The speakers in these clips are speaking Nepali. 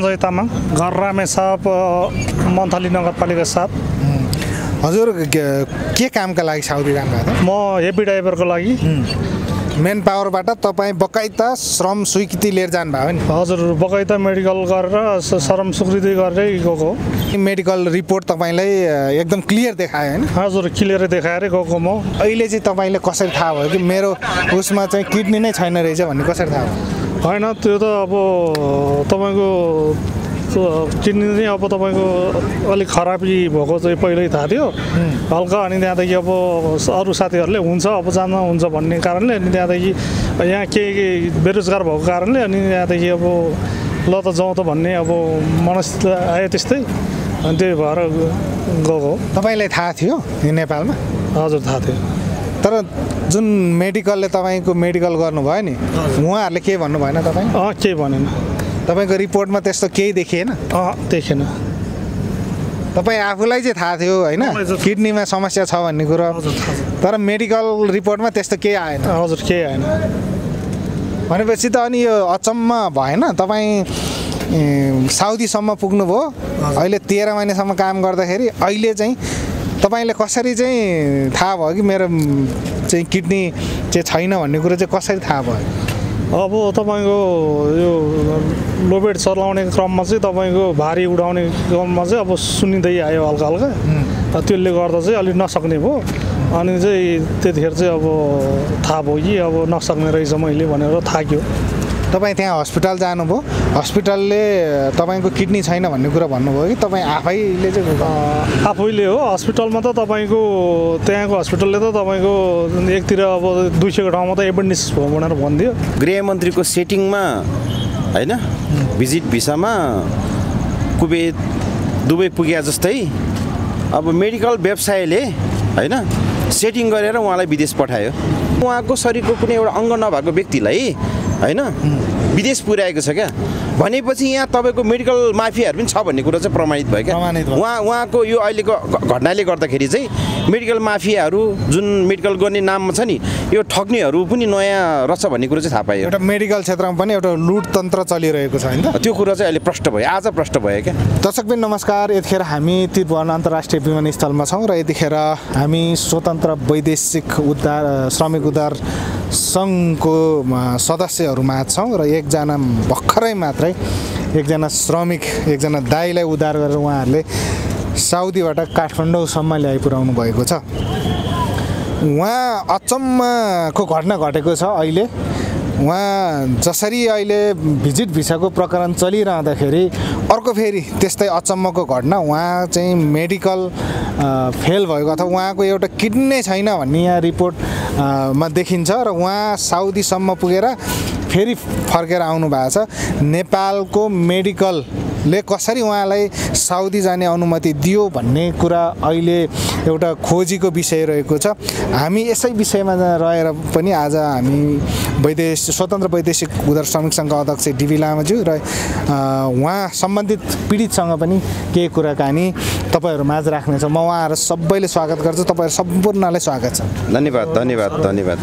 सञ्जय तामाङ, घर रामेछाप, मन्थली नगरपालिका 7। हजुर के कामका लागि साउदी जानुभएको म हेभी ड्राइभरको लागि। मेन पावरबाट तपाईँ बकाइता श्रम स्वीकृति लिएर जानुभयो नि? हजुर, बकाइता मेडिकल गरेर श्रम स्वीकृति गरेरै गएको। मेडिकल रिपोर्ट तपाईँलाई एकदम क्लियर देखायो होइन? हजुर, क्लियर देखाएरै गएको म। अहिले चाहिँ तपाईँले कसरी थाहा भयो कि मेरो उसमा चाहिँ किडनी नै छैन रहेछ भन्ने कसरी थाहा भयो? होइन, त्यो त अब तपाईँको किडनी चाहिँ अब तपाईँको अलिक खराबी भएको चाहिँ पहिल्यै थाहा थियो हल्का। अनि त्यहाँदेखि अब अरू साथीहरूले हुन्छ अब जान हुन्छ भन्ने कारणले, अनि त्यहाँदेखि यहाँ केही बेरोजगार भएको कारणले, अनि त्यहाँदेखि अब ल त जाउँ त भन्ने अब मनस्थिति आयो त्यस्तै, अनि त्यही भएर गएको। तपाईँलाई थाहा थियो यो नेपालमा? हजुर, थाहा थियो। तर जुन मेडिकलले तपाईँको मेडिकल गर्नुभयो नि, उहाँहरूले के भन्नु भएन तपाईँ? केही भनेन। तपाईँको रिपोर्टमा त्यस्तो केही देखिएन? देखेन। तपाईँ आफूलाई चाहिँ थाहा थियो होइन किडनीमा समस्या छ भन्ने कुरो, तर मेडिकल रिपोर्टमा त्यस्तो केही आएन? हजुर, केही आएन। भनेपछि त अनि यो अचम्म भएन? तपाईँ साउदीसम्म पुग्नुभयो, अहिले 13 महिनासम्म काम गर्दाखेरि अहिले चाहिँ तपाईँले कसरी चाहिँ थाहा भयो कि मेरो चाहिँ किडनी चाहिँ छैन भन्ने कुरो चाहिँ कसरी थाहा भयो? अब तपाईँको यो लोबेड चलाउने क्रममा चाहिँ तपाईँको भारी उडाउने क्रममा चाहिँ अब सुनिँदै आयो हल्का हल्का, त्यसले गर्दा चाहिँ अलिक नसक्ने भयो। अनि चाहिँ त्यतिखेर चाहिँ अब थाहा भयो कि अब नसक्ने रहेछ मैले भनेर थाक्यो। तपाईँ त्यहाँ हस्पिटल जानुभयो, हस्पिटलले तपाईँको किडनी छैन भन्ने कुरा भन्नुभयो कि तपाईँ आफैले चाहिँ? आफैले हो। हस्पिटलमा त तपाईँको त्यहाँको हस्पिटलले त तपाईँको एकतिर अब 200 को ठाउँमा त एपेन्डिक्स भयो भनेर भनिदियो। गृहमन्त्रीको सेटिङमा होइन, भिजिट भिसामा कुवेत दुबई पुगे जस्तै अब मेडिकल व्यवसायले होइन सेटिङ गरेर उहाँलाई विदेश पठायो। उहाँको शरीरको कुनै एउटा अङ्ग नभएको व्यक्तिलाई होइन विदेश पुर्याएको छ क्या। भनेपछि यहाँ तपाईँको मेडिकल माफियाहरू पनि छ भन्ने कुरा चाहिँ प्रमाणित भयो क्या। उहाँको यो अहिलेको घटनाले गर्दाखेरि चाहिँ मेडिकल माफियाहरू जुन मेडिकल गर्ने नाममा छ नि, यो ठग्नेहरू पनि नयाँ रहेछ भन्ने कुरो चाहिँ थाहा पायो। एउटा मेडिकल क्षेत्रमा पनि एउटा लुट तन्त्र चलिरहेको छ होइन? त्यो कुरा चाहिँ अहिले प्रष्ट भयो, आज प्रष्ट भयो क्या। दर्शकबिन नमस्कार, यतिखेर हामी त्रिभुवन अन्तर्राष्ट्रिय विमानस्थलमा छौँ र यतिखेर हामी स्वतन्त्र वैदेशिक श्रमिक उद्धार सङ्घको सदस्यहरूमा छौँ र एकजना भर्खरै मात्रै एकजना श्रमिक, एकजना दाइलाई उद्धार गरेर उहाँहरूले साउदीबाट काठमाडौँसम्म ल्याइपुर्याउनु भएको छ। उहाँ अचम्मको घटना घटेको छ अहिले। उहाँ जसरी अहिले भिजिट भिसाको प्रकरण चलिरहँदाखेरि अर्को फेरि त्यस्तै अचम्मको घटना, उहाँ चाहिँ मेडिकल फेल भएको अथवा उहाँको एउटा किडनी छैन भन्ने यहाँ रिपोर्टमा देखिन्छ र उहाँ साउदीसम्म पुगेर फेरि फर्केर आउनु भएको छ। नेपालको मेडिकलले कसरी उहाँलाई साउदी जाने अनुमति दियो भन्ने कुरा अहिले एउटा खोजीको विषय रहेको छ। हामी यसै विषयमा रहेर पनि आज हामी स्वतन्त्र वैदेशिक उद्धार श्रमिक सङ्घका अध्यक्ष डिबी लामाज्यू र उहाँ सम्बन्धित पीडितसँग पनि केही कुराकानी तपाईँहरू माझ राख्नेछ। म उहाँहरू सबैले स्वागत गर्छु, तपाईँहरू सम्पूर्णलाई स्वागत छ। धन्यवाद धन्यवाद धन्यवाद।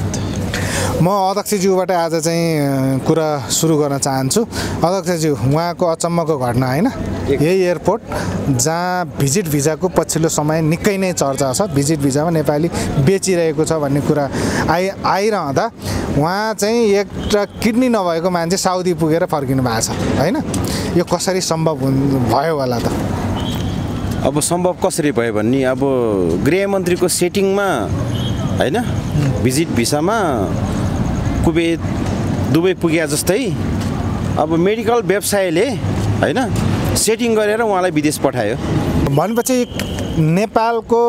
म अध्यक्षज्यूबाट आज चाहिँ कुरा सुरु गर्न चाहन्छु। अध्यक्षज्यू, उहाँको अचम्मको घटना होइन, यही एयरपोर्ट जहाँ भिजिट भिजाको पछिल्लो समय निकै नै चर्चा छ, भिजिट भिजामा नेपाली बेचिरहेको छ भन्ने कुरा आइरहँदा उहाँ चाहिँ एउटा किडनी नभएको मान्छे साउदी पुगेर फर्किनु भएको छ होइन? यो कसरी सम्भव भयो होला त? अब सम्भव कसरी भयो भन्ने, अब गृहमन्त्रीको सेटिङमा होइन भिजिट भिसामा कुवेत दुबई पुगे जस्तै अब मेडिकल व्यवसायले होइन सेटिङ गरेर उहाँलाई विदेश पठायो। भनेपछि नेपालको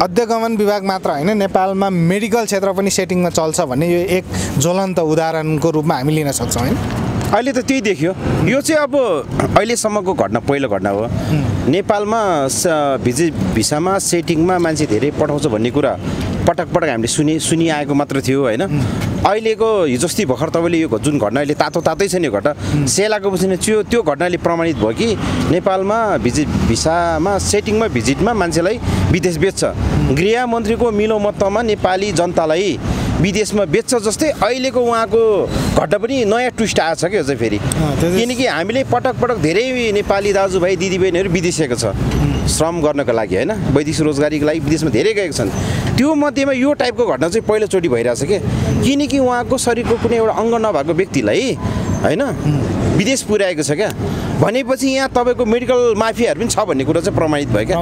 अध्यागमन विभाग मात्र होइन, नेपालमा मेडिकल क्षेत्र पनि सेटिङमा चल्छ भन्ने यो एक ज्वलन्त उदाहरणको रूपमा हामी लिन सक्छौँ होइन? अहिले त त्यही देखियो। यो चाहिँ अब अहिलेसम्मको घटना पहिलो घटना हो। नेपालमा भिजिट भिसामा सेटिङमा मान्छे धेरै पठाउँछ भन्ने कुरा पटक पटक हामीले सुनिआएको मात्र थियो होइन? अहिलेको हिजोस्ति भर्खर तपाईँले यो जुन घटना अहिले तातै छ नि, घटना सेलाको पछि त्यो घटनाले प्रमाणित भयो कि नेपालमा भिजिट भिसामा सेटिङमा भिजिटमा मान्छेलाई विदेश बेच्छ। गृहमन्त्रीको मिलोमतमा नेपाली जनतालाई विदेशमा बेच्छ जस्तै अहिलेको उहाँको घटना पनि नयाँ ट्विस्ट आएको छ क्या चाहिँ फेरि किनकि हामीले पटक पटक धेरै नेपाली दाजुभाइ दिदीबहिनीहरू विदेशिएको छ श्रम गर्नको लागि होइन वैदेशिक रोजगारीको लागि विदेशमा धेरै गएका छन् त्यो मध्येमा यो टाइपको घटना चाहिँ पहिलोचोटि भइरहेछ क्या किनकि उहाँको शरीरको कुनै एउटा अङ्ग नभएको व्यक्तिलाई होइन विदेश पुर्याएको छ क्या भनेपछि यहाँ तपाईँको मेडिकल माफियाहरू पनि छ भन्ने कुरो चाहिँ प्रमाणित भयो क्या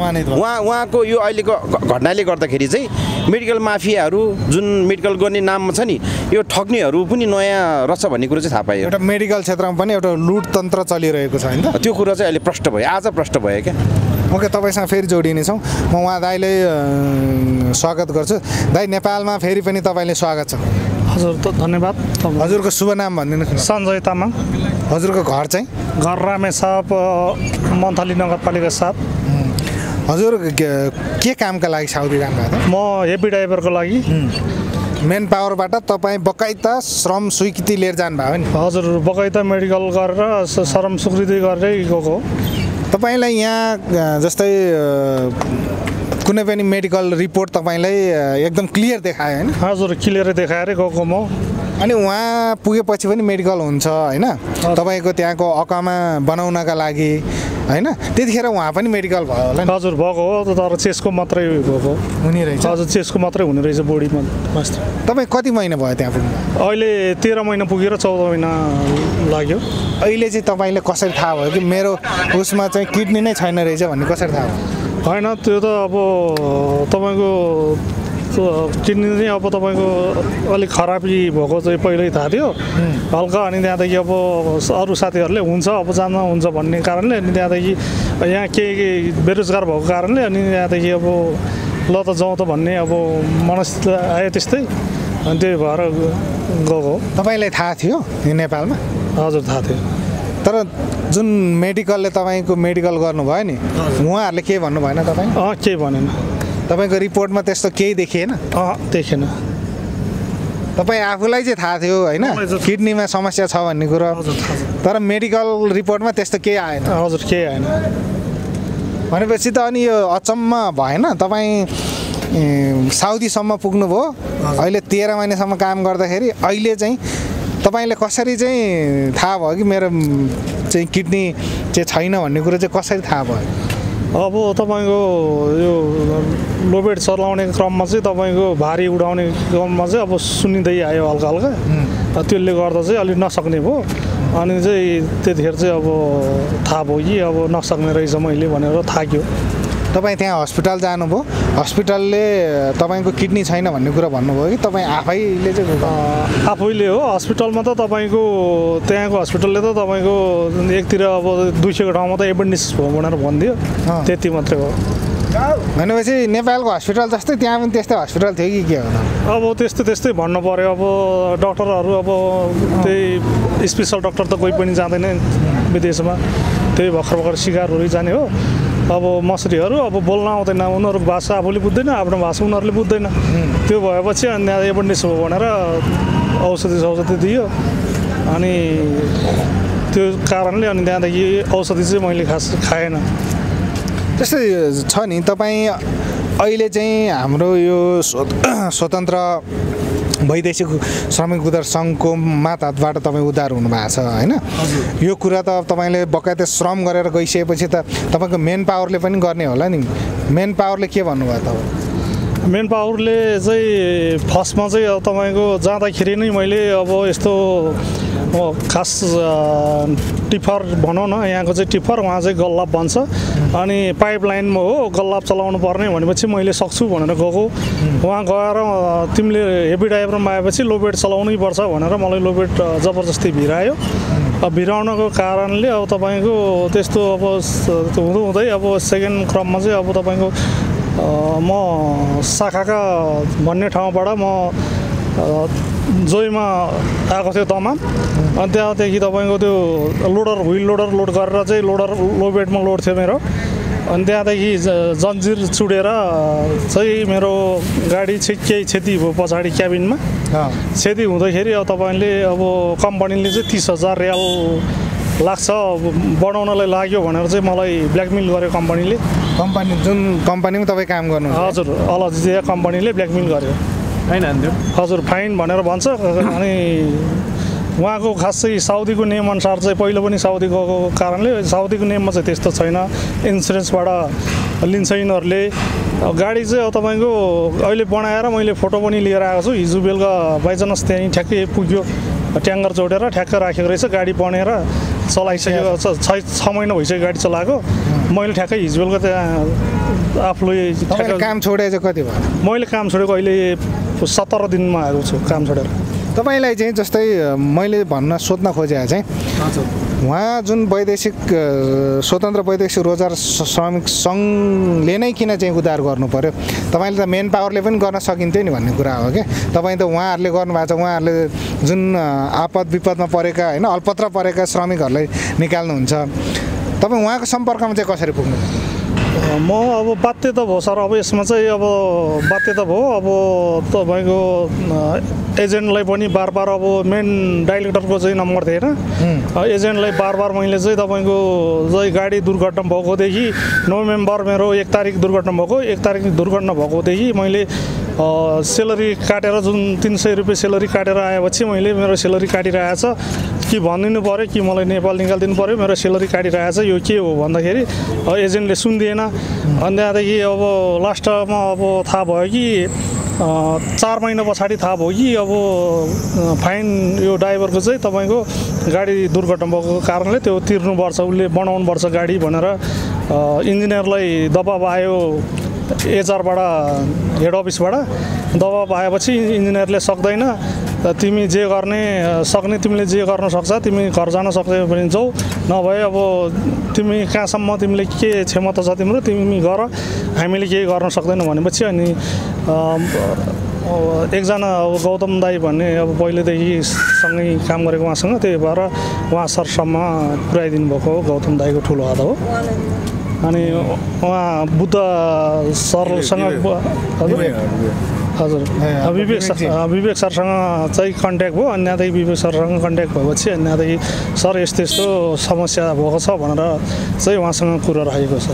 उहाँको यो अहिलेको घटनाले गर्दाखेरि चाहिँ मेडिकल माफियाहरू जुन मेडिकल गर्ने नाममा छ नि यो ठग्नेहरू पनि नयाँ रहेछ भन्ने कुरो चाहिँ थाहा पायो एउटा मेडिकल क्षेत्रमा पनि एउटा लुट तन्त्र चलिरहेको छ होइन त्यो कुरो चाहिँ अहिले प्रष्ट भयो आज प्रष्ट भयो क्या ओके तपाईँसँग फेरि जोडिनेछौँ म उहाँ दाइलाई स्वागत गर्छु दाइ नेपालमा फेरि पनि तपाईँले स्वागत छ हजुर त धन्यवाद हजुरको शुभ नाम भनिदिनुहोस् सञ्जय तामाङ हजुरको घर चाहिँ घर रामेछाप मन्थली नगरपालिका 7 हजुर के कामका लागि साउदी जानुभएको म हेभी ड्राइभरको लागि मेन पावरबाट तपाईँ बकाइता श्रम स्वीकृति लिएर जानुभयो नि हजुर बकाइता मेडिकल गरेर श्रम स्वीकृति गरेरै गएको तपाईँलाई यहाँ जस्तै कुनै पनि मेडिकल रिपोर्ट तपाईँलाई एकदम क्लियर देखायो होइन हजुर क्लियर देखाएरै गएको म अनि उहाँ पुगेपछि पनि मेडिकल हुन्छ होइन तपाईँको त्यहाँको अकामा बनाउनका लागि होइन त्यतिखेर उहाँ पनि मेडिकल भयो होला हजुर भएको हो तर चेस्टको मात्रै भएको हुने रहेछ हजुर चेस्टको मात्रै हुने रहेछ बोडीमा तपाईँ कति महिना भयो त्यहाँ पुग्नु अहिले 13 महिना पुगेर 14 महिना लाग्यो अहिले चाहिँ तपाईँले कसरी थाहा भयो कि मेरो उसमा चाहिँ किडनी नै छैन रहेछ भन्ने कसरी थाहा भयो होइन त्यो त अब तपाईँको किडनी चाहिँ अब तपाईँको अलिक खराबी भएको चाहिँ पहिल्यै थाहा थियो हल्का अनि त्यहाँदेखि अब अरू साथीहरूले हुन्छ अब जान्न हुन्छ भन्ने कारणले अनि त्यहाँदेखि यहाँ केही बेरोजगार भएको कारणले अनि त्यहाँदेखि अब ल त जाउँ त भन्ने अब मनस्थिति आयो त्यस्तै अनि त्यही भएर गएको तपाईँलाई थाहा थियो नेपालमा हजुर थाहा थियो तर जुन मेडिकलले तपाईँको मेडिकल गर्नुभयो नि उहाँहरूले के भन्नु भएन तपाईँ केही भनेन तपाईँको रिपोर्टमा त्यस्तो केही देखिएन देखेन तपाईँ आफूलाई चाहिँ थाहा थियो होइन किडनीमा समस्या छ भन्ने कुरो तर मेडिकल रिपोर्टमा त्यस्तो केही आएन हजुर केही आएन भनेपछि त अनि यो अचम्म भएन तपाईँ साउदीसम्म पुग्नुभयो अहिले 13 महिनासम्म काम गर्दाखेरि अहिले चाहिँ तपाईँले कसरी चाहिँ थाहा भयो कि मेरो चाहिँ किडनी चाहिँ छैन भन्ने कुरो चाहिँ कसरी थाहा भयो अब तपाईँको यो लोबेड चलाउने क्रममा चाहिँ तपाईँको भारी उडाउने क्रममा चाहिँ अब सुनिँदै आयो हल्का हल्का त्यसले गर्दा चाहिँ अलिक नसक्ने भयो अनि चाहिँ त्यतिखेर चाहिँ अब थाहा भयो कि अब नसक्ने रहेछ मैले भनेर थाक्यो तपाईँ त्यहाँ हस्पिटल जानुभयो हस्पिटलले तपाईँको किडनी छैन भन्ने कुरा भन्नुभयो कि तपाईँ आफैले चाहिँ आफैले हो हस्पिटलमा त तपाईँको त्यहाँको हस्पिटलले त तपाईँको एकतिर अब 200 ठाउँमा त एपेन्डिक्स भयो भनेर भनिदियो त्यति मात्रै हो भनेपछि नेपालको हस्पिटल जस्तै त्यहाँ पनि त्यस्तै हस्पिटल थियो कि के हो अब त्यस्तै भन्नु पऱ्यो अब डक्टरहरू अब त्यही स्पेसल डक्टर त कोही पनि जाँदैन विदेशमा त्यही भर्खर सिकारहरू जाने हो अब मसरीहरू अब बोल्न आउँदैन उनीहरूको भाषा आफूले बुझ्दैन आफ्नो भाषा उनीहरूले बुझ्दैन त्यो भएपछि अनि एपेन्डिक्स हो भनेर औषधि दियो अनि त्यो कारणले अनि त्यहाँदेखि औषधि चाहिँ मैले खास खाएन त्यस्तै छ नि तपाईँ अहिले चाहिँ हाम्रो यो स्वतन्त्र वैदेशिक श्रमिक उद्धार सङ्घको मातहतबाट तपाईँ उद्धार हुनुभएको छ होइन यो कुरा त तपाईँले बकायदा श्रम गरेर गइसकेपछि त तपाईँको मेन पावरले पनि गर्ने होला नि मेन पावरले के भन्नुभयो तपाईँ मेन पावरले चाहिँ फर्स्टमा चाहिँ अब तपाईँको जाँदाखेरि नै मैले अब यस्तो खास टिफर भनौँ न यहाँको चाहिँ टिफर उहाँ चाहिँ गल्लाब भन्छ अनि पाइपलाइनमा हो गल्लाब चलाउनु पर्ने भनेपछि मैले सक्छु भनेर गएको उहाँ गएर तिमीले हेभी ड्राइभरमा आएपछि लोबेड चलाउनै पर्छ भनेर मलाई लोबेड जबरजस्ती भिरायो अब भिराउनको कारणले अब तपाईँको त्यस्तो अब हुँदै अब सेकेन्ड क्रममा चाहिँ अब तपाईँको म शाखाका भन्ने ठाउँबाट म जोइमा आएको थियो तमाम अनि त्यहाँदेखि तपाईँको त्यो व्हिल लोडर लोड गरेर चाहिँ लोबेडमा लोड थियो मेरो अनि त्यहाँदेखि जन्जिर चुडेर चाहिँ मेरो गाडी केही क्षति भयो पछाडि क्याबिनमा क्षति हुँदाखेरि अब तपाईँले अब कम्पनीले चाहिँ 30,000 रियाल लाग्छ बढाउनलाई लाग्यो भनेर चाहिँ मलाई ब्ल्याकमेल गर्यो कम्पनीले जुन कम्पनीमा तपाईँ काम गर्नु हजुर अलजिया कम्पनीले ब्ल्याकमेल गर्यो फाइन हान्थ्यो हजुर फाइन भनेर भन्छ अनि उहाँको खासै साउदीको नियमअनुसार चाहिँ पहिलो पनि साउदी गएको कारणले साउदीको नियममा चाहिँ त्यस्तो छैन इन्सुरेन्सबाट लिन्छ यिनीहरूले गाडी चाहिँ अब तपाईँको अहिले बनाएर मैले फोटो पनि लिएर आएको छु हिजो बेलुका बाइचान्स त्यहीँ ठ्याक्कै पुग्यो ट्याङ्गर जोडेर ठ्याक्क राखेको रहेछ गाडी बनेर चलाइसकेको 6 महिना भइसक्यो गाडी चलाएको मैले ठ्याक्कै हिजो बेलुका त्यहाँ आफूले काम छोडे चाहिँ कति भयो मैले काम छोडेको अहिले 17 दिनमा आएको छु काम छोडेर तपाईँलाई चाहिँ जस्तै मैले भन्न सोध्न खोजेको चाहिँ उहाँ जुन वैदेशिक स्वतन्त्र वैदेशिक रोजगार श्रमिक सङ्घले नै किन चाहिँ उद्धार गर्नु पर्यो तपाईँले त मेन पावरले पनि गर्न सकिन्थ्यो नि भन्ने कुरा हो क्या तपाईँ त उहाँहरूले गर्नुभएको छ उहाँहरूले जुन आपद विपदमा परेका होइन अल्पत्र परेका श्रमिकहरूलाई निकाल्नुहुन्छ तपाईँ उहाँको सम्पर्कमा चाहिँ कसरी पुग्नु म अब बाध्यता भयो सर अब यसमा चाहिँ अब बाध्यता भयो अब तपाईँको एजेन्टलाई पनि बार अब मेन डाइरेक्टरको चाहिँ नम्बर थिएन एजेन्टलाई बार मैले चाहिँ तपाईँको चाहिँ गाडी दुर्घटना भएकोदेखि नोभेम्बर मेरो 1 तारिक दुर्घटना भएको 1 तारिक दुर्घटना भएकोदेखि मैले सेलरी काटेर जुन 300 रुपियाँ सेलरी काटेर आएपछि मैले मेरो सेलरी काटिरहेछ कि भनिदिनु पऱ्यो कि मलाई नेपाल निकालिदिनु पऱ्यो मेरो सेलरी काटिरहेछ यो के हो भन्दाखेरि एजेन्टले सुन्दिएन अनि त्यहाँदेखि अब लास्टमा अब थाहा भयो कि 4 महिना पछाडि थाहा भयो कि अब फाइन यो ड्राइभरको चाहिँ तपाईँको गाडी दुर्घटना भएको कारणले त्यो तिर्नुपर्छ उसले बनाउनुपर्छ गाडी भनेर इन्जिनियरलाई दबाब आयो एचआरबाट हेड अफिसबाट दबाब आएपछि इन्जिनियरले सक्दैन तिमी जे गर्ने सक्ने तिमीले जे गर्न सक्छ तिमी घर जान सक्छौ भने जाऊ नभए अब तिमी कहाँसम्म तिमीले के क्षमता छ तिम्रो तिमी गर हामीले केही गर्न सक्दैनौँ भनेपछि अनि एकजना अब गौतम दाई भन्ने अब पहिलेदेखि सँगै काम गरेको उहाँसँग त्यही भएर उहाँ सरसम्म पुर्याइदिनु भएको गौतम दाईको ठुलो हात हो अनि उहाँ बुद्ध सरसँग हजुर विवेक सरसँग चाहिँ कन्ट्याक्ट भयो अनि त्यहाँदेखि विवेक सरसँग कन्ट्याक्ट भएपछि अनि त्यहाँदेखि सर यस्तो यस्तो समस्या भएको छ भनेर चाहिँ उहाँसँग कुरा राखेको छ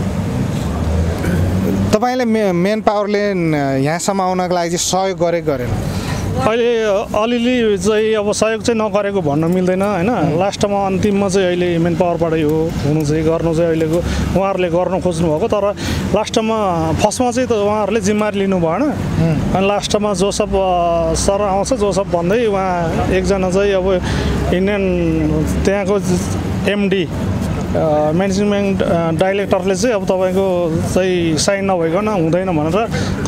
तपाईँले मेन पावरले यहाँसम्म आउनको लागि चाहिँ सहयोग गरेन अहिले अलिअलि चाहिँ अब सहयोग चाहिँ नगरेको भन्न मिल्दैन होइन लास्टमा अन्तिममा चाहिँ अहिले मेन पावरबाटै हो हुनु चाहिँ गर्नु चाहिँ अहिलेको उहाँहरूले गर्न खोज्नु भएको तर लास्टमा फर्स्टमा चाहिँ त उहाँहरूले जिम्मेवारी लिनु भएन अनि लास्टमा जोसफ सर आउँछ जोसफ भन्दै उहाँ एकजना चाहिँ अब इन्डियन त्यहाँको एमडी म्यानेजमेन्ट डाइरेक्टरले चाहिँ अब तपाईँको चाहिँ साइन नभइकन हुँदैन भनेर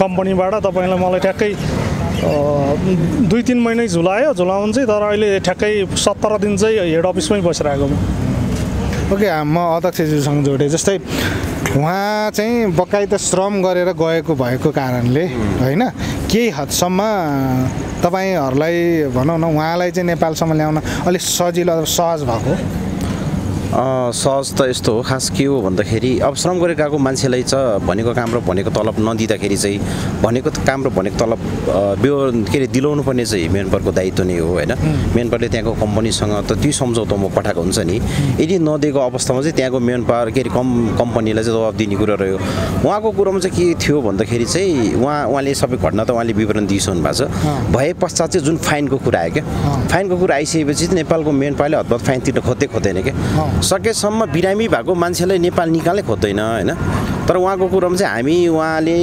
कम्पनीबाट तपाईँलाई मलाई ठ्याक्कै 2-3 महिनै झुलाउनु चाहिँ तर अहिले ठ्याक्कै 17 दिन चाहिँ हेड अफिसमै बसिरहेको ओके म अध्यक्षज्यूसँग जोडेँ जस्तै उहाँ चाहिँ बकाइदा श्रम गरेर गएको भएको कारणले होइन केही हदसम्म तपाईँहरूलाई भनौँ न उहाँलाई चाहिँ नेपालसम्म ल्याउन अलिक सजिलो सहज भएको सहज त यस्तो हो खास के हो भन्दाखेरि अब श्रम गरेर गएको मान्छेलाई चाहिँ भनेको काम र भनेको तलब नदिँदाखेरि चाहिँ भनेको काम र भनेको तलब के अरे दिलाउनु पर्ने चाहिँ मेन पावरको दायित्व नै हो होइन मेन पावरले त्यहाँको कम्पनीसँग त त्यो सम्झौतामा पठाएको हुन्छ नि यदि नदिएको अवस्थामा चाहिँ त्यहाँको मेन पावर के अरे कम्पनीलाई चाहिँ दबाब दिने कुरा रह्यो उहाँको कुरोमा चाहिँ के थियो भन्दाखेरि चाहिँ उहाँले सबै घटना त उहाँले विवरण दिइसक्नु भएको छ भए पश्चात चाहिँ जुन फाइनको कुरा आयो क्या फाइनको कुरा आइसकेपछि नेपालको मेन पावरले हतपत फाइन तिर्न खोज्दैन क्या सकेसम्म बिरामी भएको मान्छेलाई नेपाल निकाल्नै खोज्दैन होइन तर उहाँको कुरोमा चाहिँ उहाँले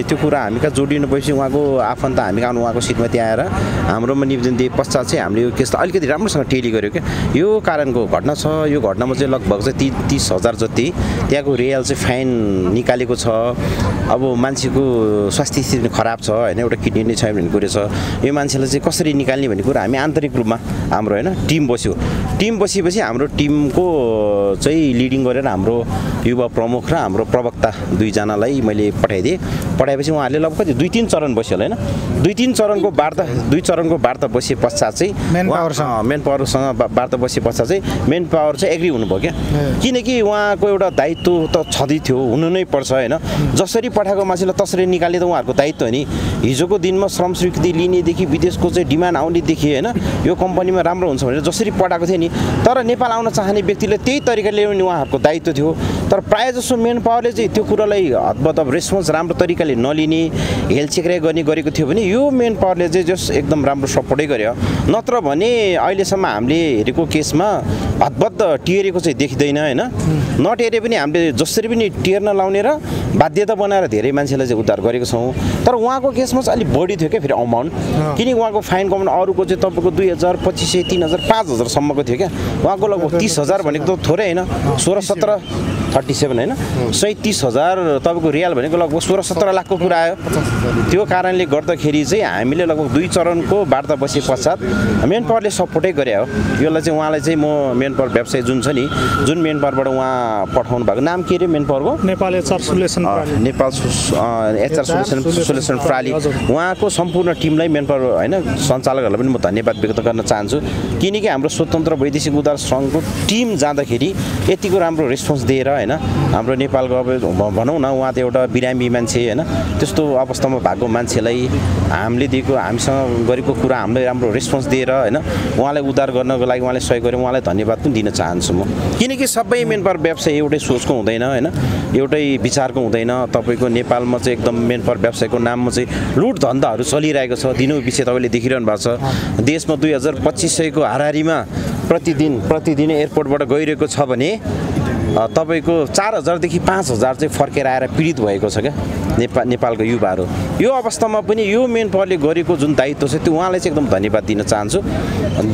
त्यो कुरा हामी कहाँ जोडिनु भएपछि उहाँको आफन्त हामी कहाँ उहाँको सिटमा त्यहाँ आएर हाम्रोमा निवेदन दिए पश्चात चाहिँ हामीले यो केसलाई अलिकति राम्रोसँग टेली गऱ्यो क्या यो कारणको घटना छ यो घटनामा चाहिँ लगभग चाहिँ 30,000 जति त्यहाँको रियल चाहिँ फाइन निकालेको छ अब मान्छेको स्वास्थ्य स्थिति खराब छ होइन एउटा किडनी नै छैन भन्ने कुरो छ यो मान्छेलाई चाहिँ कसरी निकाल्ने भन्ने कुरा हामी आन्तरिक रूपमा हाम्रो होइन टिम बसेपछि हाम्रो टिमको चाहिँ लिडिङ गरेर हाम्रो युवा प्रमुख र हाम्रो प्रवक्ता दुईजनालाई मैले पठाएपछि उहाँहरूले लगभग कति 2-3 चरण बस्यो होइन 2-3 चरणको वार्ता बसे पश्चात चाहिँ मेन पावरसँग वार्ता बसे पश्चात चाहिँ मेन पावर चाहिँ एग्री हुनुभयो क्या किनकि उहाँको एउटा दायित्व त छँदै थियो हुनु नै पर्छ होइन जसरी पठाएको मान्छेलाई तसरी निकाल्ने त उहाँहरूको दायित्व हो नि हिजोको दिनमा श्रम स्वीकृति लिनेदेखि विदेशको चाहिँ डिमान्ड आउनेदेखि होइन यो कम्पनीमा राम्रो हुन्छ भनेर जसरी पठाएको थियो नि तर नेपाल आउन चाहने व्यक्तिले त्यही तरिकाले ल्याउने उहाँहरूको दायित्व थियो तर प्रायः जसो मेन पावरले चाहिँ त्यो त्यो कुरालाई हतबत रेस्पोन्स राम्रो तरिकाले नलिने हेलचेक्राइ गर्ने गरेको थियो भने यो मेन पावरले चाहिँ जस एकदम राम्रो सपोर्टै गर्यो नत्र भने अहिलेसम्म हामीले हेरेको केसमा हतबत टिएरेको चाहिँ देखिँदैन होइन नटेरे पनि हामीले जसरी पनि टिर्न लाउने र बाध्यता बनाएर धेरै मान्छेलाई चाहिँ उद्धार गरेको छौँ तर उहाँको केसमा चाहिँ अलिक बढी थियो क्या फेरि अमाउन्ट किनकि उहाँको फाइनको अमाउन्ट अरूको चाहिँ तपाईँको 2000 2500 3000 5000 सम्मको थियो क्या उहाँको लगभग 30,000 भनेको त थोरै होइन 16-17 37 होइन 130,000 तपाईँको रियाल भनेको लगभग 16-17 लाखको कुरा आयो त्यो कारणले गर्दाखेरि चाहिँ हामीले लगभग 2 चरणको वार्ता बसे पश्चात मेन पावरले सपोर्टै गरे हो यसलाई चाहिँ उहाँलाई चाहिँ म मेन पावर व्यवसाय जुन छ नि जुन मेन पावरबाट उहाँ पठाउनु भएको नाम के अरे मेन पावरको नेपाल एचआर सोल्युसन प्रणाली उहाँको सम्पूर्ण टिमलाई मेन पावर होइन सञ्चालकहरूलाई पनि म धन्यवाद व्यक्त गर्न चाहन्छु किनकि हाम्रो स्वतन्त्र वैदेशिक उद्धार सङ्घको टिम जाँदाखेरि यतिको राम्रो रेस्पोन्स दिएर होइन हाम्रो नेपालको अब भनौँ न उहाँ त एउटा बिरामी मान्छे होइन त्यस्तो अवस्थामा भएको मान्छेलाई हामीले दिएको हामीसँग गरेको कुरा हामीलाई राम्रो रेस्पोन्स दिएर होइन उहाँलाई उद्धार गर्नको लागि उहाँले सहयोग गरे उहाँलाई धन्यवाद पनि दिन चाहन्छु म किनकि सबै मेन पावर व्यवसाय एउटै सोचको हुँदैन होइन एउटै विचारको हुँदैन तपाईँको नेपालमा चाहिँ एकदम मेन पावर व्यवसायको नाममा चाहिँ लुट धन्दाहरू चलिरहेको छ दिनौ पछि तपाईँले देखिरहनु भएको छ देशमा 2025 को हाराहारीमा प्रतिदिन एयरपोर्टबाट गइरहेको छ भने तपाईँको 4000 देखि 5000 चाहिँ फर्केर आएर पीडित भएको छ क्या नेपालको युवाहरू यो अवस्थामा पनि यो मेन पावरले गरेको जुन दायित्व छ त्यो उहाँलाई चाहिँ एकदम धन्यवाद दिन चाहन्छु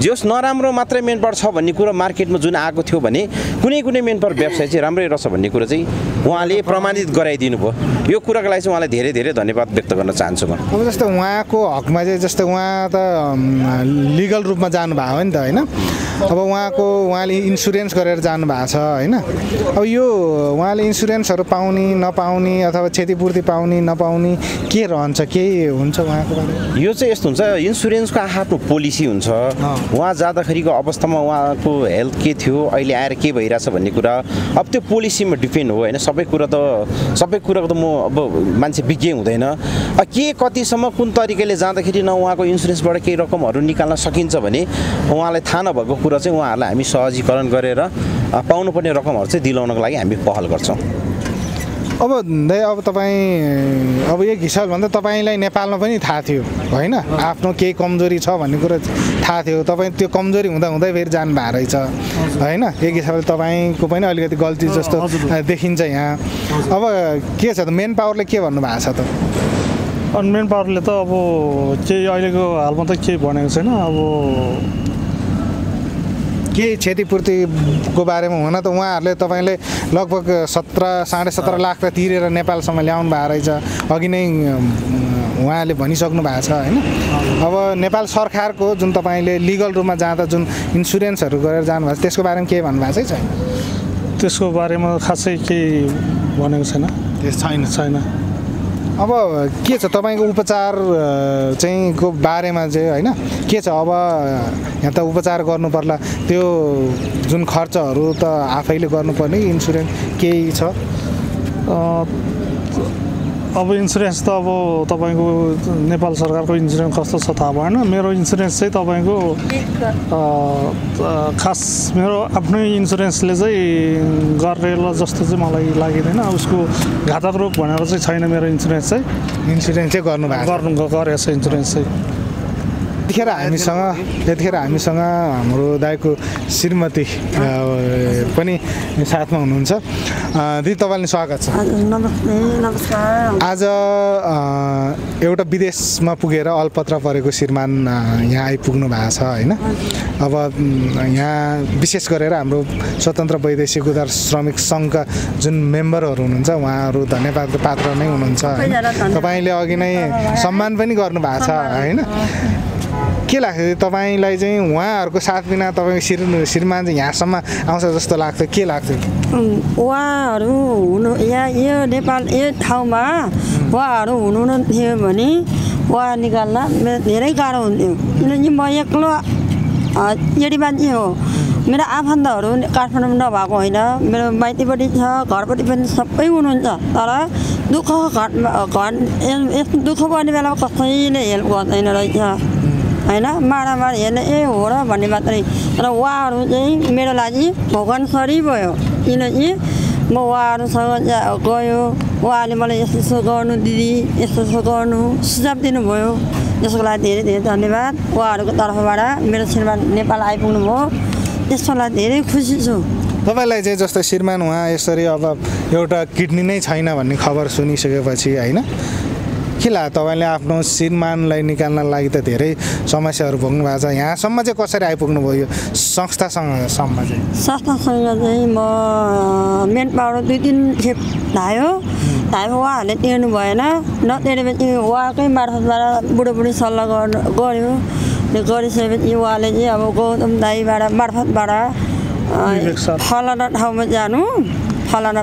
जस नराम्रो मात्रै मेन पावर छ भन्ने कुरा मार्केटमा जुन आएको थियो भने कुनै मेन पावर व्यवसाय चाहिँ राम्रै रहेछ भन्ने कुरा चाहिँ उहाँले प्रमाणित गराइदिनु भयो यो कुराको लागि चाहिँ उहाँलाई धेरै धेरै धन्यवाद व्यक्त गर्न चाहन्छु म अब जस्तो उहाँको हकमा चाहिँ जस्तो उहाँ त लिगल रूपमा जानुभयो हो नि त होइन अब उहाँले इन्सुरेन्स गरेर जानुभएको छ होइन अब यो उहाँले इन्सुरेन्सहरू पाउने नपाउने अथवा क्षतिपूर्ति पाउने नपाउने के रहन्छ के हुन्छ उहाँको बारेमा यो चाहिँ यस्तो हुन्छ इन्सुरेन्सको आफ्नो पोलिसी हुन्छ उहाँ जाँदाखेरिको अवस्थामा उहाँको हेल्थ के थियो अहिले आएर के भइरहेछ भन्ने कुरा अब त्यो पोलिसीमा डिपेन्ड हो होइन सबै कुराको त म अब मान्छे विज्ञ हुँदैन के कतिसम्म कुन तरिकाले जाँदाखेरि न उहाँको इन्सुरेन्सबाट केही रकमहरू निकाल्न सकिन्छ भने उहाँलाई थाहा नभएको कुरा चाहिँ उहाँहरूलाई हामी सहजीकरण गरेर पाउनुपर्ने रकमहरू चाहिँ दिलाउनको लागि हामी पहल गर्छौँ अब तपाईँ अब एक हिसाबभन्दा तपाईँलाई नेपालमा पनि थाहा थियो होइन आफ्नो केही कमजोरी छ भन्ने कुरा थाहा थियो तपाईँ त्यो कमजोरी हुँदै फेरि जानुभएको रहेछ होइन एक हिसाबले तपाईँको पनि अलिकति गल्ती जस्तो देखिन्छ यहाँ अब के छ त मेन पावरले के भन्नुभएको छ त अनि मेन पावरले त अब केही अहिलेको हालमा त केही भनेको छैन अब के क्षतिपूर्तिको बारेमा हुन त उहाँहरूले तपाईँले लगभग 17-17.5 लाख त तिरेर नेपालसम्म ल्याउनु भएको रहेछ अघि नै उहाँले भनिसक्नु भएको छ होइन अब नेपाल सरकारको जुन तपाईँले लिगल रूपमा जाँदा जुन इन्सुरेन्सहरू गरेर जानुभएको छ त्यसको बारेमा के भन्नुभएको छैन त्यसको बारेमा खासै केही भनेको छैन छैन अब के छ तपाईँको उपचार चाहिँ को बारेमा चाहिँ होइन के छ अब यहाँ त उपचार गर्नु पर्ला त्यो जुन खर्चहरू त आफैले गर्नुपर्ने इन्सुरेन्स केही छ अब इन्सुरेन्स त अब तपाईँको नेपाल सरकारको इन्सुरेन्स कस्तो छ थाहा भएन मेरो इन्सुरेन्स चाहिँ तपाईँको खास मेरो आफ्नै इन्सुरेन्सले चाहिँ गरेर जस्तो चाहिँ मलाई लागिँदैन उसको घातक रोग भनेर चाहिँ छैन मेरो इन्सुरेन्स चाहिँ गर्नुभएको गरेको छ इन्सुरेन्स चाहिँ यतिखेर हामीसँग हाम्रो दाइको श्रीमती पनि साथमा हुनुहुन्छ दिदी तपाईँलाई स्वागत छ नमस्कार आज एउटा विदेशमा पुगेर अल्पत्र परेको श्रीमान यहाँ आइपुग्नु भएको छ होइन अब यहाँ विशेष गरेर हाम्रो स्वतन्त्र वैदेशिक उद्धार श्रमिक सङ्घका जुन मेम्बरहरू हुनुहुन्छ उहाँहरू धन्यवादको पात्र नै हुनुहुन्छ तपाईँले अघि नै सम्मान पनि गर्नुभएको छ होइन के लाग्थ्यो तपाईँलाई चाहिँ उहाँहरूको साथ बिना तपाईँको श्रीमान चाहिँ यहाँसम्म आउँछ जस्तो लाग्थ्यो के लाग्थ्यो उहाँहरू हुनु यहाँ यो नेपाल यो ठाउँमा उहाँहरू हुनु थियो भने उहाँ निकाल्न धेरै गाह्रो हुन्थ्यो किनकि म एक्लो एडी मान्छे हो मेरो आफन्तहरू काठमाडौँमा नभएको होइन मेरो माइतीपट्टि छ घरपट्टि पनि सबै हुनुहुन्छ तर यस्तो दुःख पर्ने बेलामा कसैले हेल्प गर्दैन रहेछ होइन मारामार हेर्ने हो र भन्ने मात्रै तर उहाँहरू चाहिँ मेरो लागि भगवान् सरी भयो किनकि म उहाँहरूसँग गयो उहाँले मलाई यस्तो यस्तो गर्नु दिदी यस्तो यस्तो गर्नु सुझाव दिनुभयो त्यसको लागि धेरै धेरै धन्यवाद उहाँहरूको तर्फबाट मेरो श्रीमान नेपाल आइपुग्नु भयो त्यसको लागि धेरै खुसी छु तपाईँलाई चाहिँ जस्तो श्रीमान उहाँ यसरी अब एउटा किडनी नै छैन भन्ने खबर सुनिसकेपछि होइन के लाग्यो तपाईँले आफ्नो श्रीमानलाई निकाल्न लागि त धेरै समस्याहरू भोग्नु भएको छ यहाँसम्म चाहिँ कसरी आइपुग्नु भयो यो संस्थासँग चाहिँ म मेन पावर 2-3 खेप धायो उहाँहरूले तिर्नु भएन नतिरेपछि उहाँकै मार्फतबाट बुढोबुढी सल्लाह गऱ्यो त्यो गरिसकेपछि उहाँले चाहिँ अब गौतम दाईबाट मार्फतबाट फलाना ठाउँमा जानु फलाना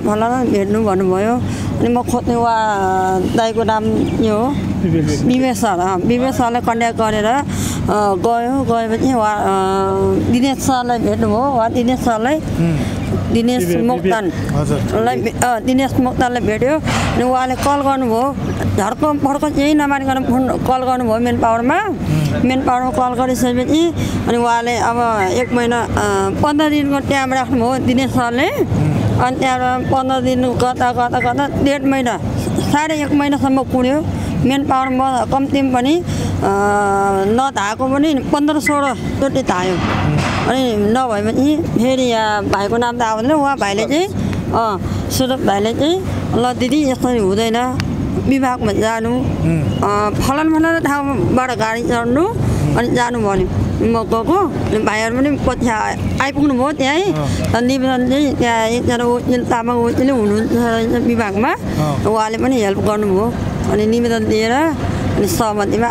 भेट्नु भन्नुभयो अनि म खोज्ने उहाँ दाईको नाम यो हो विवेक सरलाई कन्ट्याक्ट गरेर गएपछि उहाँ दिनेश सरलाई भेट्नुभयो उहाँ दिनेश मोक्तानलाई भेट्यो अनि उहाँले कल गर्नुभयो झर्को केही नमानिकन फोन कल गर्नुभयो मेन पावरमा कल गरिसकेपछि अनि उहाँले अब 1 महिना 15 दिनको टाइम राख्नुभयो दिनेश सरले अनि त्यहाँबाट 15 दिन गर्दा 1.5 महिना 1.5 महिनासम्म पुग्यो मेन पावरमा कम्तीमा पनि नधाएको पनि 15-16 चोटि धायो अनि नभएपछि फेरि यहाँ भाइको नाम त आउँदैन उहाँ भाइले चाहिँ सुरभ भाइले चाहिँ ल दिदी यसरी हुँदैन विभागमा जानु फलाना ठाउँबाट गाडी चढ्नु अनि जानु भन्यो म गएको भाइहरू पनि पछि आइपुग्नु भयो त्यहीँ निवेदन चाहिँ त्यहाँ एकजना तामाङ वकिल हुनुहुन्छ विभागमा उहाँले पनि हेल्प गर्नुभयो अनि निवेदन दिएर अनि सहमतिमा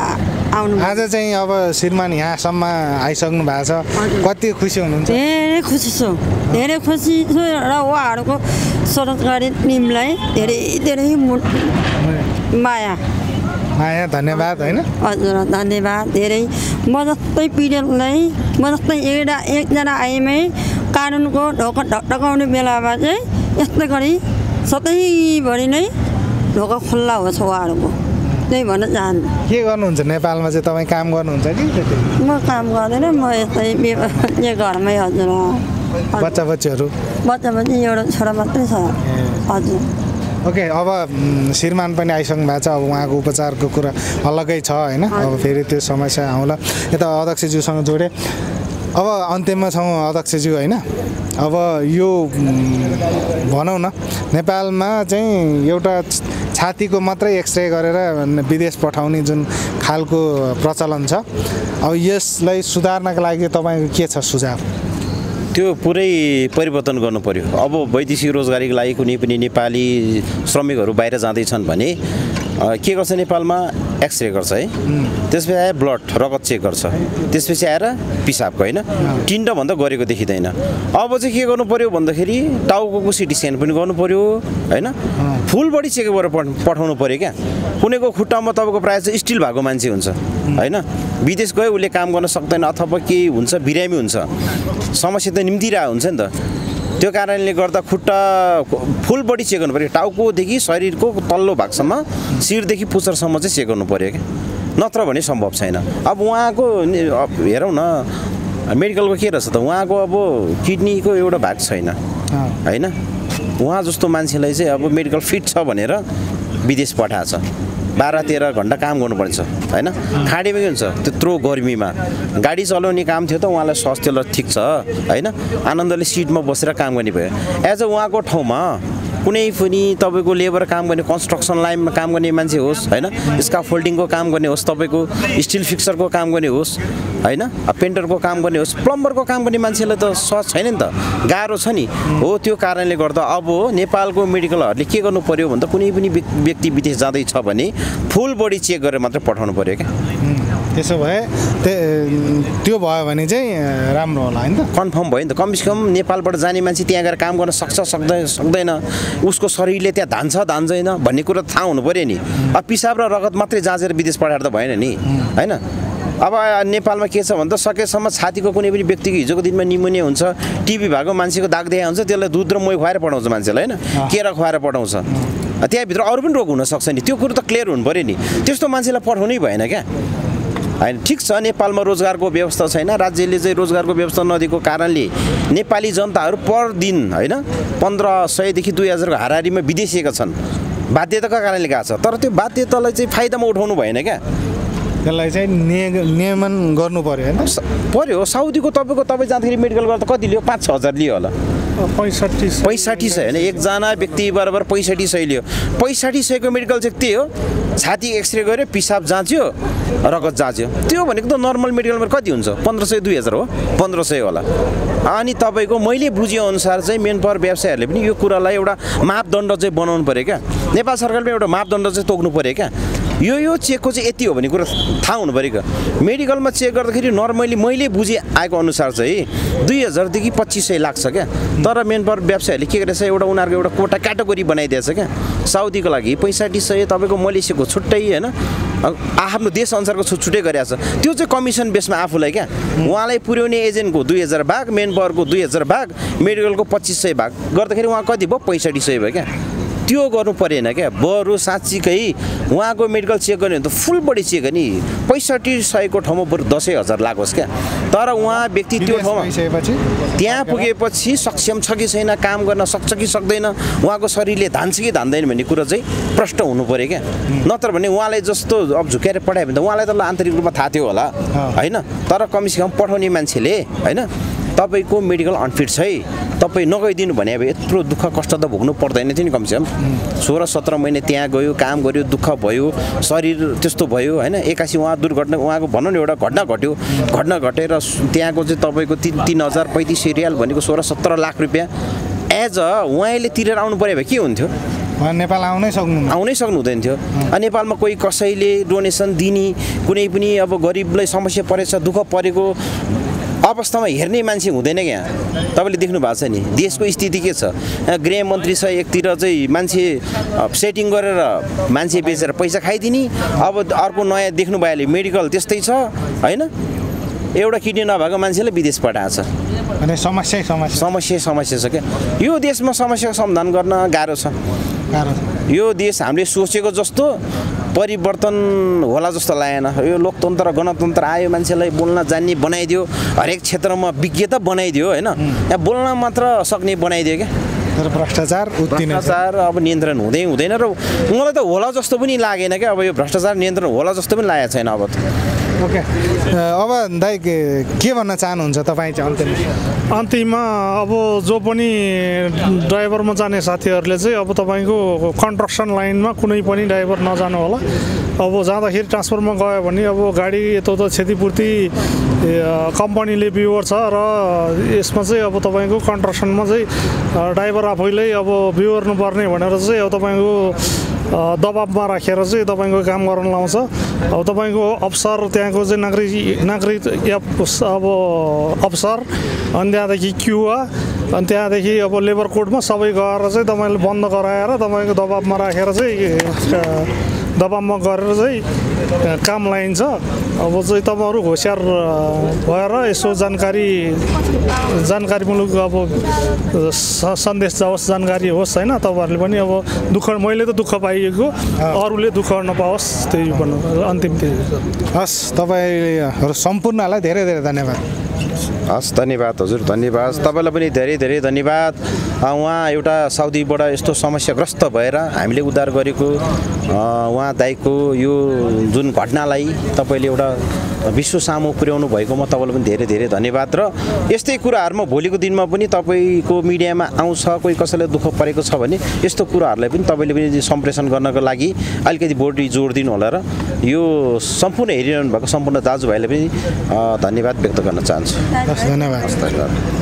आउनु आज चाहिँ अब श्रीमान यहाँसम्म आइसक्नु भएको छ कति खुसी हुनुहुन्छ धेरै खुसी छु र उहाँहरूको स्वरोजगारी टिमलाई धेरै माया धन्यवाद होइन हजुर धन्यवाद धेरै म जस्तै पीडितलाई म जस्तै एकजना आइमै कानुनको ढकाउने बेलामा चाहिँ यस्तै गरी सधैँभरि नै ढोका खुल्ला होस् उहाँहरूको त्यही भन्न चाहन्छु के गर्नुहुन्छ नेपालमा चाहिँ तपाईँ काम गर्नुहुन्छ कि म काम गर्दैन म यस्तै घरमै हजुर बच्चाबच्चीहरू एउटा छोरा मात्रै छ हजुर ओके अब श्रीमान पनि आइसक्नु भएको छ अब उहाँको उपचारको कुरा अलग्गै छ होइन अब फेरि त्यो समस्या आउँला यता अध्यक्षज्यूसँग जोडेँ अब अन्त्यमा छौँ अध्यक्षज्यू होइन अब यो भनौँ न नेपालमा चाहिँ एउटा छातीको मात्रै एक्सरे गरेर विदेश पठाउने जुन खालको प्रचलन छ अब यसलाई सुधार्नका लागि तपाईँको के छ सुझाव त्यो पुरै परिवर्तन गर्नु पर्यो अब वैदेशिक रोजगारीको लागि कुनै पनि नेपाली श्रमिकहरू बाहिर जाँदैछन् भने के गर्छ नेपालमा एक्सरे गर्छ है त्यसपछि आएर ब्लड रगत चेक गर्छ त्यसपछि आएर पिसाबको होइन टिन्डोभन्दा गरेको देखिँदैन अब चाहिँ के गर्नु पर्यो भन्दाखेरि टाउको सिटी स्क्यान पनि गर्नु पर्यो होइन फुल बडी चेक गरेर पठाउनु पर्यो क्या कुनैको खुट्टामा तपाईँको प्रायः चाहिँ स्टिल भएको मान्छे हुन्छ होइन विदेश गयो उसले काम गर्न सक्दैन अथवा केही हुन्छ बिरामी हुन्छ समस्या त निम्तिरहेको हुन्छ नि त त्यो कारणले गर्दा खुट्टा फुल बडी चेक गर्नु पर्यो टाउकोदेखि शरीरको तल्लो भागसम्म शिरदेखि पुच्छरसम्म चाहिँ चेक गर्नु पर्यो क्या नत्र भने सम्भव छैन अब उहाँको हेरौँ न मेडिकलको के रहेछ त उहाँको अब किडनीको एउटा भाग छैन होइन उहाँ जस्तो मान्छेलाई चाहिँ अब मेडिकल फिट छ भनेर विदेश पठाएको छ 12-13 घन्टा काम गर्नुपर्छ होइन खाडीमा के हुन्छ त्यत्रो गर्मीमा गाडी चलाउने काम थियो त उहाँलाई स्वास्थ्य ल ठिक छ होइन आनन्दले सिटमा बसेर काम गर्ने भयो एज अ उहाँको ठाउँमा कुनै पनि तपाईँको लेबर काम गर्ने कन्स्ट्रक्सन लाइनमा काम गर्ने मान्छे होस् होइन स्काफोल्डिङको काम गर्ने होस् तपाईँको स्टिल फिक्सरको काम गर्ने होस् होइन पेन्टरको काम गर्ने होस् प्लम्बरको काम गर्ने मान्छेलाई त सहज छैन नि त गाह्रो छ नि हो त्यो कारणले गर्दा अब नेपालको मेडिकलहरूले के गर्नु पर्यो भन्दा कुनै पनि व्यक्ति विदेश जाँदैछ भने फुल बडी चेक गरेर मात्र पठाउनु पर्यो क्या त्यसो भए त्यो भयो भने चाहिँ राम्रो होला होइन त कन्फर्म भयो नि त कमसेकम नेपालबाट जाने मान्छे त्यहाँ गएर काम गर्न सक्छ सक्दैन उसको शरीरले त्यहाँ धान्दैन भन्ने कुरो थाहा हुनु पऱ्यो नि अब पिसाब र रगत मात्रै जाँचेर विदेश पठाएर त भएन नि होइन अब नेपालमा के छ भन्दा सकेसम्म छातीको कुनै पनि व्यक्तिको हिजोको दिनमा निमोनिया हुन्छ टिबी भएको मान्छेको दाग देखा हुन्छ त्यसलाई दुध र मही खुवाएर पठाउँछ मान्छेलाई होइन केरा खुवाएर पठाउँछ त्यहाँभित्र अरू पनि रोग हुनसक्छ नि त्यो कुरो त क्लियर हुनु पऱ्यो नि त्यस्तो मान्छेलाई पठाउनै भएन क्या होइन ठिक छ नेपालमा रोजगारको व्यवस्था छैन राज्यले चाहिँ रोजगारको व्यवस्था नदिएको कारणले नेपाली जनताहरू पर दिन होइन 1500 देखि 2000 को हाराहारीमा विदेशिएका छन् बाध्यताका कारणले गएको छ तर त्यो बाध्यतालाई चाहिँ फाइदामा उठाउनु भएन क्या त्यसलाई चाहिँ नियमन गर्नु पर्यो होइन पर्यो साउदीको तपाईँ जाँदाखेरि मेडिकल गर्दा कति लियो 5-6 हजार लियो होला 65 सय होइन एकजना व्यक्ति बराबर 65 सय लियो 65 सयको मेडिकल चाहिँ त्यही हो छाती एक्सरे गर्यो पिसाब जाँच्यो रगत जाँच्यो त्यो भनेको त नर्मल मेडिकलमा कति हुन्छ 1500-2000 हो 1500 होला अनि तपाईँको मैले बुझेअनुसार चाहिँ मेन पावर व्यवसायहरूले पनि यो कुरालाई एउटा मापदण्ड चाहिँ बनाउनु पऱ्यो क्या नेपाल सरकारले एउटा मापदण्ड चाहिँ तोक्नु पऱ्यो क्या यो चेकको चाहिँ यति हो भन्ने कुरा थाहा हुनु पऱ्यो क्या मेडिकलमा चेक गर्दाखेरि नर्मली मैले बुझे आएको अनुसार चाहिँ 2000 देखि 2500 लाग्छ क्या तर मेन पावर व्यवसायहरूले के गरेछ एउटा उनीहरूको एउटा कोटा क्याटेगोरी बनाइदिएछ क्या साउदीको लागि 6500 तपाईँको मलेसियाको छुट्टै होइन आफ्नो देश अनुसारको छुट्टै गरेछ त्यो चाहिँ कमिसन बेसमा आफूलाई क्या उहाँलाई पुर्याउने एजेन्टको 2000 भाग मेन पावरको 2000 भाग मेडिकलको 2500 भाग गर्दाखेरि उहाँ कति भयो 6500 भयो क्या त्यो गर्नु परेन क्या बरु साँच्चीकै उहाँको मेडिकल चेक गर्ने भने त फुल बडी चेक नि 6500 को ठाउँमा बरु 10,000 लागोस् क्या तर उहाँ व्यक्ति त्यो ठाउँमा त्यहाँ पुगेपछि सक्षम छ कि छैन काम गर्न सक्छ कि सक्दैन उहाँको शरीरले धान्छ कि धान्दैन भन्ने कुरा चाहिँ प्रष्ट हुनु पऱ्यो क्या नत्र भने उहाँलाई जस्तो अब झुक्याएर पठायो भने त उहाँलाई त आन्तरिक रूपमा थाहा थियो होला होइन तर कमसेकम पठाउने मान्छेले होइन तपाईँको मेडिकल अनफिट छ है तपाईँ नगइदिनु भने अब यत्रो दुःख कष्ट त भोग्नु पर्दैन थियो नि कमसेकम 16-17 महिना त्यहाँ गयो काम गर्यो दुःख भयो शरीर त्यस्तो भयो होइन एक्कासी उहाँ दुर्घटना उहाँको भनौँ न एउटा घटना घट्यो घटना घटेर त्यहाँको चाहिँ तपाईँको 3,035 रियाल भनेको 16-17 लाख रुपियाँ एज अ उहाँले तिरेर आउनु पऱ्यो भए के हुन्थ्यो नेपाल आउनै सक्नु हुँदैन थियो नेपालमा कोही कसैले डोनेसन दिने कुनै पनि अब गरिबलाई समस्या परेछ दुःख परेको अवस्थामा हेर्ने मान्छे हुँदैन क्या तपाईँले देख्नु भएको छ नि देशको स्थिति के छ गृह मन्त्री छ एकतिर चाहिँ मान्छे सेटिङ गरेर मान्छे बेचेर पैसा खाइदिने अब अर्को नयाँ देख्नु भएले मेडिकल त्यस्तै छ होइन एउटा किडनी नभएको मान्छेलाई विदेश पठाएको छ अनि समस्या छ क्या यो देशमा समस्याको समाधान गर्न गाह्रो छ यो देश हामीले सोचेको जस्तो परिवर्तन होला जस्तो लागेन यो लोकतन्त्र गणतन्त्र आयो मान्छेलाई बोल्न जान्ने बनाइदियो हरेक क्षेत्रमा विज्ञता बनाइदियो होइन यहाँ बोल्न मात्र सक्ने बनाइदियो क्या तर भ्रष्टाचार अब नियन्त्रण हुँदैन र मलाई त होला जस्तो पनि लागेन क्या अब यो भ्रष्टाचार नियन्त्रण होला जस्तो पनि लागेको छैन अब ओके अब दाइ के भन्न चाहनुहुन्छ तपाईँ चाहिँ अन्तिममा अब जो पनि ड्राइभरमा जाने साथीहरूले चाहिँ अब तपाईँको कन्स्ट्रक्सन लाइनमा कुनै पनि ड्राइभर नजानु होला अब जाँदाखेरि ट्रान्सफरमा गयो भने अब गाडी यता क्षतिपूर्ति कम्पनीले बिहोर छ र यसमा चाहिँ अब तपाईँको कन्स्ट्रक्सनमा चाहिँ ड्राइभर आफैले अब बिहोर्नु पर्ने भनेर चाहिँ अब तपाईँको दबाबमा राखेर चाहिँ तपाईँको काम गर्न लाउँछ अब तपाईँको अफसर त्यहाँको चाहिँ नागरिक अब अफसर अनि त्यहाँदेखि क्युआ अनि त्यहाँदेखि अब लेबर कोडमा सबै गएर चाहिँ तपाईँले बन्द गराएर तपाईँको दबाबमा राखेर चाहिँ दबाबमा गरेर चाहिँ काम लाइन्छ अब चाहिँ तपाईँहरू होसियार भएर यसो जानकारीमूलक अब सन्देश जाओस् जानकारी होस् होइन तपाईँहरूले पनि अब दुःख मैले त दुःख पाइएको अरूले दुःख नपाओस् त्यही भन्नु अन्तिम त्यही हस् तपाईँहरू सम्पूर्णलाई धेरै धेरै धन्यवाद हस् धन्यवाद हजुर धन्यवाद तपाईँलाई पनि धेरै धेरै धन्यवाद उहाँ एउटा साउदीबाट यस्तो समस्याग्रस्त भएर हामीले उद्धार गरेको उहाँ दाइको यो जुन घटनालाई तपाईँले एउटा विश्व सामु पुर्याउनु भएकोमा तपाईँलाई पनि धेरै धेरै धन्यवाद र यस्तै कुराहरूमा भोलिको दिनमा पनि तपाईँको मिडियामा आउँछ कोही कसैलाई दुःख परेको छ भने यस्तो कुराहरूलाई पनि तपाईँले पनि सम्प्रेषण गर्नको लागि अलिकति बढी जोड दिनु होला र यो सम्पूर्ण हेरिरहनु भएको सम्पूर्ण दाजुभाइलाई पनि धन्यवाद व्यक्त गर्न चाहन्छु धन्यवाद